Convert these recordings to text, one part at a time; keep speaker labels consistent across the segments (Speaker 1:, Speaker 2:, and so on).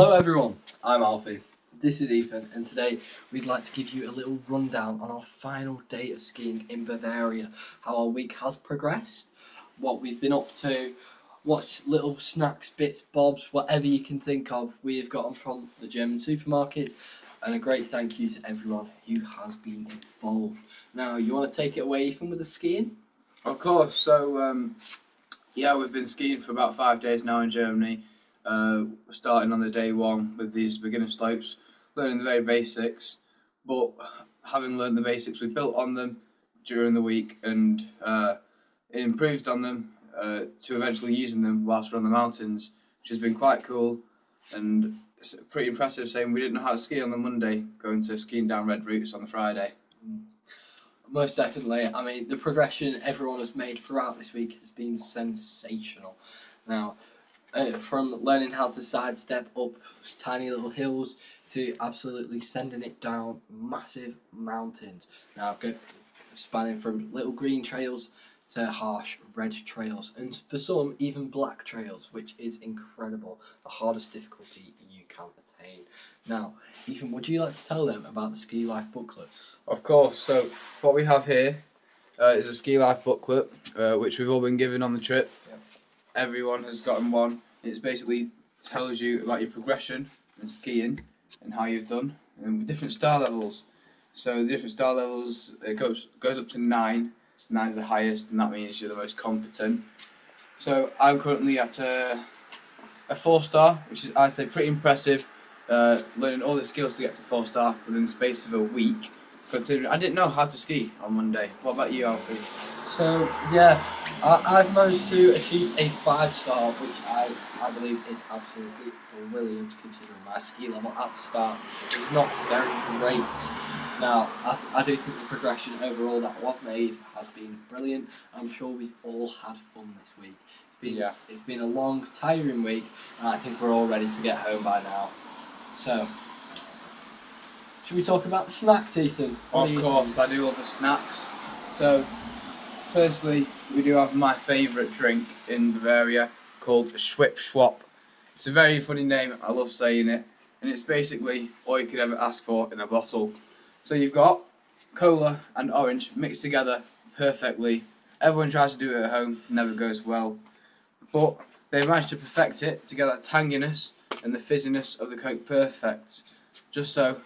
Speaker 1: Hello everyone, I'm Alfie, this is Ethan, and today we'd like to give you a little rundown on our final day of skiing in Bavaria, how our week has progressed, what we've been up to, what little snacks, bits, bobs, whatever you can think of, we have gotten from the German supermarket, and a great thank you to everyone who has been involved. Now, you want to take it away, Ethan, with the skiing?
Speaker 2: Of course. So, we've been skiing for about 5 days now in Germany. Starting on the day one with these beginner slopes, learning the very basics. But having learned the basics, we built on them during the week and improved on them to eventually using them whilst we're on the mountains, which has been quite cool. And it's pretty impressive saying we didn't know how to ski on the Monday, going to skiing down red routes on the Friday.
Speaker 1: Most definitely. I mean, the progression everyone has made throughout this week has been sensational. Now, from learning how to sidestep up tiny little hills to absolutely sending it down massive mountains. Now, spanning from little green trails to harsh red trails, and for some even black trails, which is incredible. The hardest difficulty you can attain. Now, Ethan, would you like to tell them about the Ski Life booklets?
Speaker 2: Of course. So what we have here is a Ski Life booklet, which we've all been given on the trip.
Speaker 1: Yep.
Speaker 2: Everyone has gotten one. It basically tells you about your progression in skiing and how you've done, and with different star levels. So the different star levels, it goes up to 9. 9 is the highest, and that means you're the most competent. So I'm currently at a 4-star, which is, I'd say, pretty impressive. Learning all the skills to get to 4-star within the space of a week. Considering I didn't know how to ski on Monday. What about you, Alfie?
Speaker 1: So, yeah, I've managed to achieve a 5-star, which I believe is absolutely brilliant considering my ski level at the start is not very great. Now, I do think the progression overall that was made has been brilliant. I'm sure we've all had fun this week. It's been a long, tiring week, and I think we're all ready to get home by now. So, should we talk about the snacks, Ethan?
Speaker 2: Of course, I do love the snacks. So, firstly, we do have my favourite drink in Baveria called Schwip Schwap. It's a very funny name, I love saying it, and it's basically all you could ever ask for in a bottle. So you've got cola and orange mixed together perfectly. Everyone tries to do it at home, never goes well. But they managed to perfect it to get that tanginess and the fizziness of the Coke perfect, just so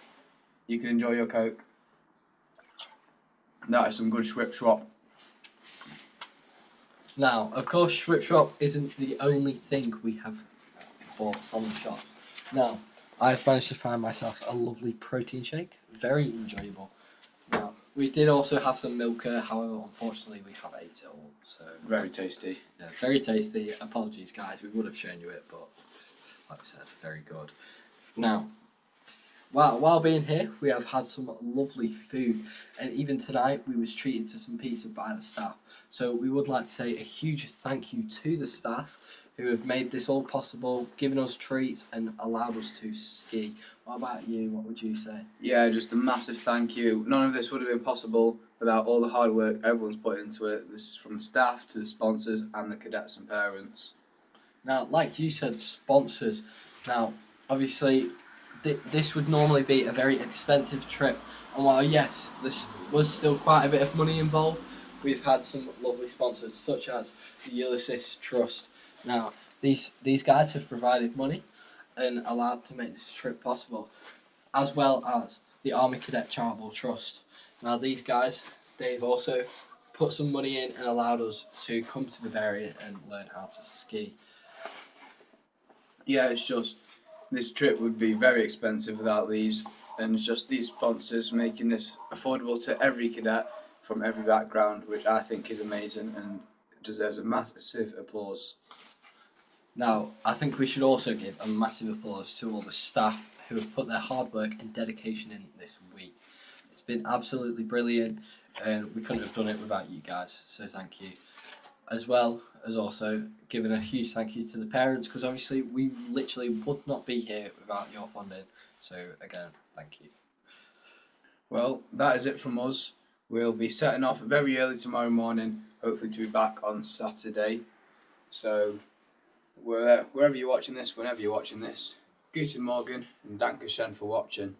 Speaker 2: you can enjoy your Coke. That is some good Schwip Schwap.
Speaker 1: Now, of course, Schwip Schwap isn't the only thing we have bought from the shops. Now, I've managed to find myself a lovely protein shake, very enjoyable. Now, we did also have some Milka, however, unfortunately, we have ate it all. So
Speaker 2: Very tasty.
Speaker 1: yeah, very tasty. Apologies, guys, we would have shown you it, but like we said, very good. Now, while being here, we have had some lovely food, and even tonight we was treated to some pizza by the staff. So we would like to say a huge thank you to the staff who have made this all possible, given us treats and allowed us to ski. What about you? What would you say?
Speaker 2: Yeah, just a massive thank you. None of this would have been possible without all the hard work everyone's put into it. This is from the staff to the sponsors and the cadets and parents.
Speaker 1: Now, like you said, sponsors. Now, obviously, this would normally be a very expensive trip. And while, yes, this was still quite a bit of money involved, we've had some lovely sponsors, such as the Ulysses Trust. Now, these guys have provided money and allowed to make this trip possible, as well as the Army Cadet Charitable Trust. Now, these guys, they've also put some money in and allowed us to come to Bavaria and learn how to ski.
Speaker 2: Yeah, it's just, this trip would be very expensive without these, and it's just these sponsors making this affordable to every cadet from every background, which I think is amazing and deserves a massive applause.
Speaker 1: Now, I think we should also give a massive applause to all the staff who have put their hard work and dedication in this week. It's been absolutely brilliant, and we couldn't have done it without you guys, so thank you. As well as also giving a huge thank you to the parents, because obviously we literally would not be here without your funding, so again, thank you.
Speaker 2: Well, that is it from us. We'll be setting off very early tomorrow morning, hopefully to be back on Saturday. So, wherever you're watching this, whenever you're watching this, Guten Morgen and Dankeschön for watching.